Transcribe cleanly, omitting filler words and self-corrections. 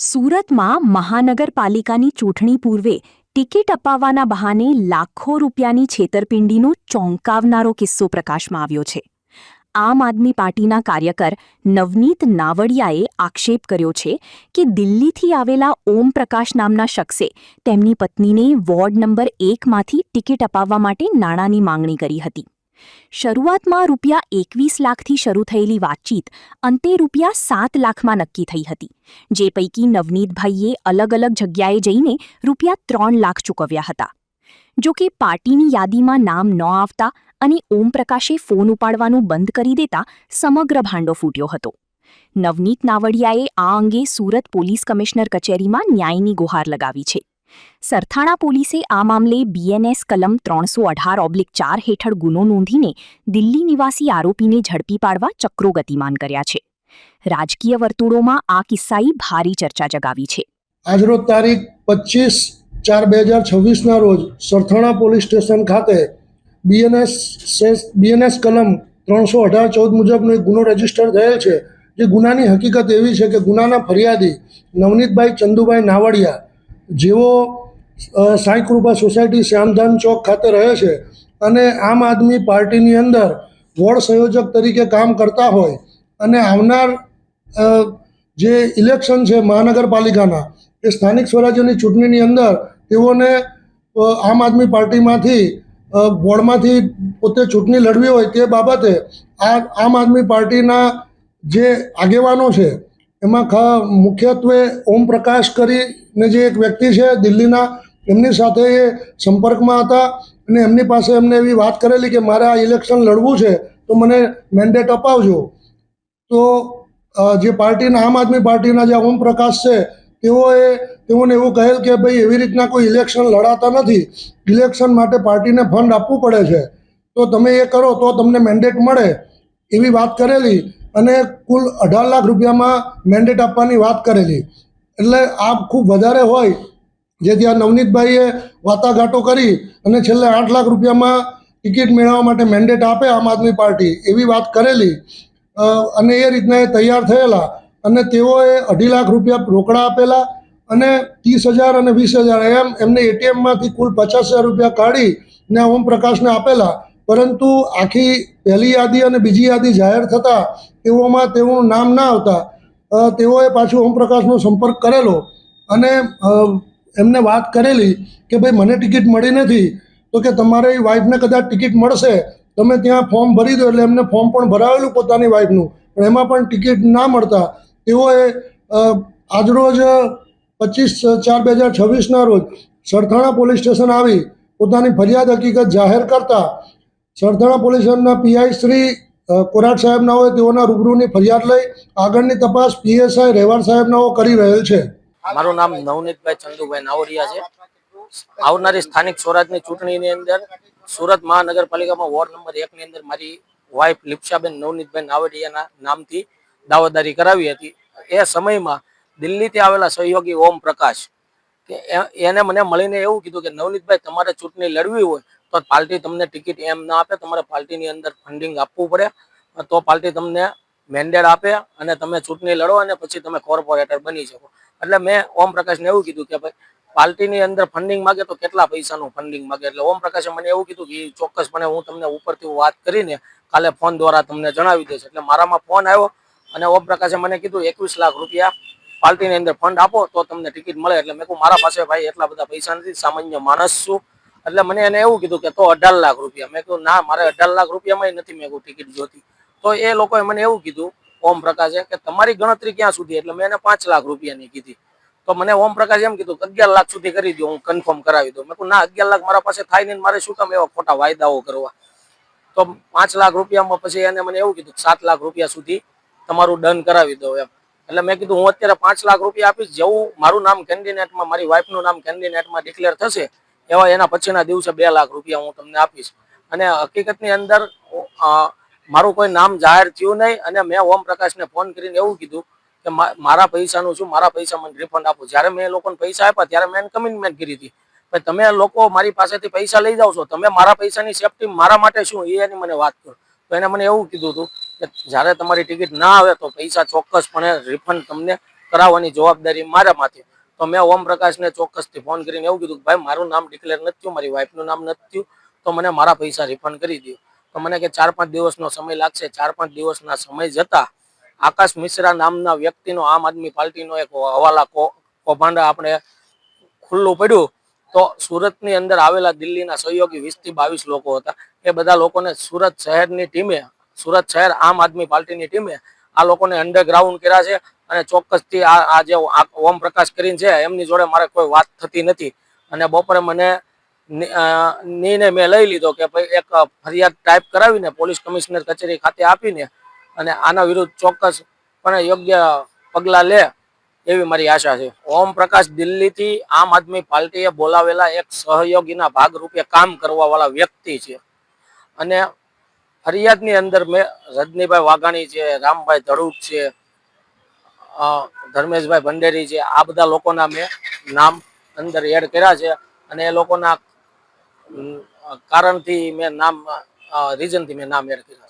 સુરતમાં મહાનગરપાલિકાની ચૂંટણી પૂર્વે ટિકિટ અપાવવાના બહાને લાખો રૂપિયાની છેતરપિંડીનો ચોંકાવનારો કિસ્સો પ્રકાશમાં આવ્યો છે. આમ આદમી પાર્ટીના કાર્યકર નવનીત નાવડિયાએ આક્ષેપ કર્યો છે કે દિલ્હીથી આવેલા ઓમ પ્રકાશ નામના શખ્સે તેમની પત્નીને વોર્ડ નંબર 1માંથી ટિકિટ અપાવવા માટે નાણાંની માંગણી કરી હતી. શરૂઆતમાં રૂપિયા 21 લાખથી શરૂ થયેલી વાતચીત અંતે રૂપિયા 7 લાખમાં નક્કી થઈ હતી, જે પૈકી નવનીતભાઈએ અલગ અલગ જગ્યાએ જઈને રૂપિયા 3 લાખ ચૂકવ્યા હતા. જો કે પાર્ટીની યાદીમાં નામ ન આવતા અને ઓમપ્રકાશે ફોન ઉપાડવાનું બંધ કરી દેતા સમગ્ર ભાંડો ફૂટ્યો હતો. નવનીત નાવડિયાએ આ અંગે સુરત પોલીસ કમિશનર કચેરીમાં ન્યાયની ગુહાર લગાવી છે. સરથાણા પોલીસે આ મામલે BNS કલમ 318/4 હેઠળ ગુનો નોંધીને દિલ્હી નિવાસી આરોપીને ઝડપી પાડવા ચક્રો ગતિમાન કર્યા છે. રાજકીય વર્તુળોમાં આ કિસ્સાએ ભારે ચર્ચા જગાવી છે. આજરોજ તારીખ 25/4/2026ના રોજ સરથાણા પોલીસ સ્ટેશન ખાતે BNS કલમ 318/14 મુજબનો એક ગુનો રજીસ્ટર થયેલ છે. જે ગુનાની હકીકત એવી છે કે ગુનાના ફરિયાદી નવનીતભાઈ ચંદુભાઈ નાવડિયા, જેઓ સાંઈ કૃપા સોસાયટી શ્યામધામ ચોક ખાતે રહે છે અને આમ આદમી પાર્ટીની અંદર વોર્ડ સંયોજક તરીકે કામ કરતા હોય અને આવનાર જે ઇલેક્શન છે મહાનગરપાલિકાના, એ સ્થાનિક સ્વરાજ્યની ચૂંટણીની અંદર તેઓને આમ આદમી પાર્ટીમાંથી વોર્ડમાંથી પોતે ચૂંટણી લડવી હોય તે બાબતે આમ આદમી પાર્ટીના જે આગેવાનો છે એમાં મુખ્યત્વે ઓમપ્રકાશ કરીને જે એક વ્યક્તિ છે દિલ્હીના, એમની સાથે એ સંપર્કમાં હતા અને એમની પાસે એમને એવી વાત કરેલી કે મારે આ ઇલેક્શન લડવું છે તો મને મેન્ડેટ અપાવજો. તો જે પાર્ટીના આમ આદમી પાર્ટીના જે ઓમપ્રકાશ છે તેઓને એવું કહેલ કે ભાઈ એવી રીતના કોઈ ઇલેક્શન લડાતા નથી, ઇલેક્શન માટે પાર્ટીને ફંડ આપવું પડે છે, તો તમે એ કરો તો તમને મેન્ડેટ મળે, એવી વાત કરેલી અને કુલ 18 લાખ રૂપિયામાં મેન્ડેટ આપવાની વાત કરેલી. એટલે આ ખૂબ વધારે હોય, જેથી આ નવનીતભાઈએ વાટાઘાટો કરી અને છેલ્લે 8 લાખ રૂપિયામાં ટિકિટ મેળવવા માટે મેન્ડેટ આપે આમ આદમી પાર્ટી, એવી વાત કરેલી અને એ રીતના એ તૈયાર થયેલા અને તેઓએ 2.5 લાખ રૂપિયા રોકડા આપેલા અને 30,000 અને 20,000 એમ એમને ATMમાંથી કુલ 50,000 રૂપિયા કાઢીને ઓમપ્રકાશને આપેલા. પરંતુ આખી પહેલી યાદી અને બીજી યાદી જાહેર થતાં તેઓમાં તેઓનું નામ ના આવતા તેઓએ પાછું ઓમપ્રકાશનો સંપર્ક કરેલો અને એમને વાત કરેલી કે ભાઈ મને ટિકિટ મળી નથી, તો કે તમારી વાઈફને કદાચ ટિકિટ મળશે, તમે ત્યાં ફોર્મ ભરી દો. એટલે એમને ફોર્મ પણ ભરાવેલું પોતાની વાઈફનું, પણ એમાં પણ ટિકિટ ના મળતા તેઓએ આજરોજ 25/4/2026ના રોજ સરથાણા પોલીસ સ્ટેશન આવી પોતાની ફરિયાદ હકીકત જાહેર કરતા સરથાણા પોલીસ સ્ટેશનના PI શ્રી કોરાટ સાહેબના હોય તેઓના રૂબરૂની ફરિયાદ લઈ આગળની તપાસ PSI રેવાડ સાહેબનાઓ કરી રહેલ છે. મારું નામ નવનીતભાઈ ચંદુભાઈ નાવડિયા છે. આવનારી સ્થાનિક સ્વરાજની ચૂંટણીની અંદર સુરત મહાનગરપાલિકામાં વોર્ડ નંબર 1 ની અંદર મારી વાઇફ લિપ્સાબેન નવનીતભાઈ નાવડિયાના નામથી દાવાદારી કરાવી હતી. એ સમયમાં દિલ્હીથી આવેલા સહયોગી ઓમ પ્રકાશ કે એને મને મળીને એવું કીધું કે નવનીતભાઈ તમારે ચૂંટણી લડવી હોય તો પાર્ટી તમને ટિકિટ એમ ના આપે, તમારે પાર્ટીની અંદર ફંડિંગ આપવું પડે, તો પાર્ટી તમને મેન્ડેટ આપે અને તમે ચૂંટણી લડો અને પછી તમે કોર્પોરેટર બની શકો. એટલે મેં ઓમ પ્રકાશને એવું કીધું કે ભાઈ પાર્ટીની અંદર ફંડિંગ માગે તો કેટલા પૈસાનું ફંડિંગ માગે. એટલે ઓમ પ્રકાશે મને એવું કીધું કે ચોક્કસપણે હું તમને ઉપરથી વાત કરીને કાલે ફોન દ્વારા તમને જણાવી દઈશ. એટલે મારામાં ફોન આવ્યો અને ઓમ પ્રકાશે મને કીધું 21 લાખ રૂપિયા પાર્ટીની અંદર ફંડ આપો તો તમને ટિકિટ મળે. એટલે મેં કહું મારા પાસે ભાઈ એટલા બધા પૈસા નથી, સામાન્ય માણસ છું. એટલે મને એને એવું કીધું કે તો 18 લાખ રૂપિયા. મેં કહ્યું ના, મારે 18 લાખ રૂપિયામાં નથી મેં કહું ટિકિટ જોતી. તો એ લોકોએ મને એવું કીધું ઓમ પ્રકાશે કે તમારી ગણતરી ક્યાં સુધી. એટલે મેં એને 5 લાખ રૂપિયાની કીધી. તો મને ઓમ પ્રકાશ એમ કીધું 11 લાખ સુધી કરી દો, હું કન્ફર્મ કરાવી દઉં. મેં કહું ના, 11 લાખ મારા પાસે થાય નહીં, મારે શું કામ એવા ખોટા વાયદાઓ કરવા. તો 5 લાખ રૂપિયામાં પછી એને મને એવું કીધું 7 લાખ રૂપિયા સુધી તમારું ડન કરાવી દો એમ. એટલે મેં કીધું હું અત્યારે 5 લાખ રૂપિયા આપીશ, જેવું મારું નામ કેન્ડિડેટમાં, મારી વાઈફનું નામ કેન્ડિડેટમાં ડિક્લેર થશે એવા એના પછીના દિવસે 2 લાખ રૂપિયા હું તમને આપીશ. અને હકીકતની અંદર મારું કોઈ નામ જાહેર થયું નહીં અને મેં ઓમ પ્રકાશને ફોન કરીને એવું કીધું કે મારા પૈસાનું શું, મારા પૈસા મને રિફંડ આપો. જ્યારે મેં એ લોકોને પૈસા આપ્યા ત્યારે મેં કમિટમેન્ટ કરી હતી ભાઈ તમે લોકો મારી પાસેથી પૈસા લઈ જાઓ છો, તમે મારા પૈસાની સેફટી મારા માટે શું એની મને વાત કરો. તો એને મને એવું કીધું હતું કે જ્યારે તમારી ટિકિટ ના આવે તો પૈસા ચોક્કસપણે રિફંડ તમને કરાવવાની જવાબદારી મારામાંથી. તો મેં ઓમપ્રકાશને ચોક્કસથી ફોન કરીને એવું કીધું કે ભાઈ મારું નામ ડિક્લેર નથી થયું, મારી વાઈફનું નામ નથી થયું, તો મને મારા પૈસા રિફંડ કરી દો. તો મને કે 4-5 દિવસનો સમય લાગશે. 4-5 દિવસના સમય જતા આકાશ મિશ્રા નામના વ્યક્તિનો આમ આદમી પાર્ટીનો એક હવાલા કૌભાંડ આપણે ખુલ્લું પડ્યું. તો સુરતની અંદર આવેલા દિલ્હીના સહયોગી 20 થી 22 લોકો હતા. એ બધા લોકોને સુરત શહેરની ટીમે, સુરત શહેર આમ આદમી પાર્ટીની ટીમે આ લોકોને અંડરગ્રાઉન્ડ કર્યા છે. અને ચોક્કસથી આ જે ઓમપ્રકાશ કરીને છે એમની જોડે મારે કોઈ વાત થતી નથી. અને બપોરે મને નિર્ણય મેં લઈ લીધો કે ભાઈ એક ફરિયાદ ટાઈપ કરાવીને પોલીસ કમિશનર કચેરી ખાતે આપીને અને આના વિરુદ્ધ ચોક્કસપણે યોગ્ય પગલાં લે એવી મારી આશા છે. ઓમપ્રકાશ દિલ્હીથી આમ આદમી પાર્ટીએ બોલાવેલા એક સહયોગીના ભાગરૂપે કામ કરવાવાળા વ્યક્તિ છે. અને ફરિયાદની અંદર મેં રજનીભાઈ વાઘાણી છે, રામભાઈ ધડુક છે, ધર્મેશભાઈ ભંડેરી છે, આ બધા લોકોના મેં નામ અંદર એડ કર્યા છે. અને એ લોકોના કારણથી મેં રીઝનથી મેં નામ એડ કર્યા છે.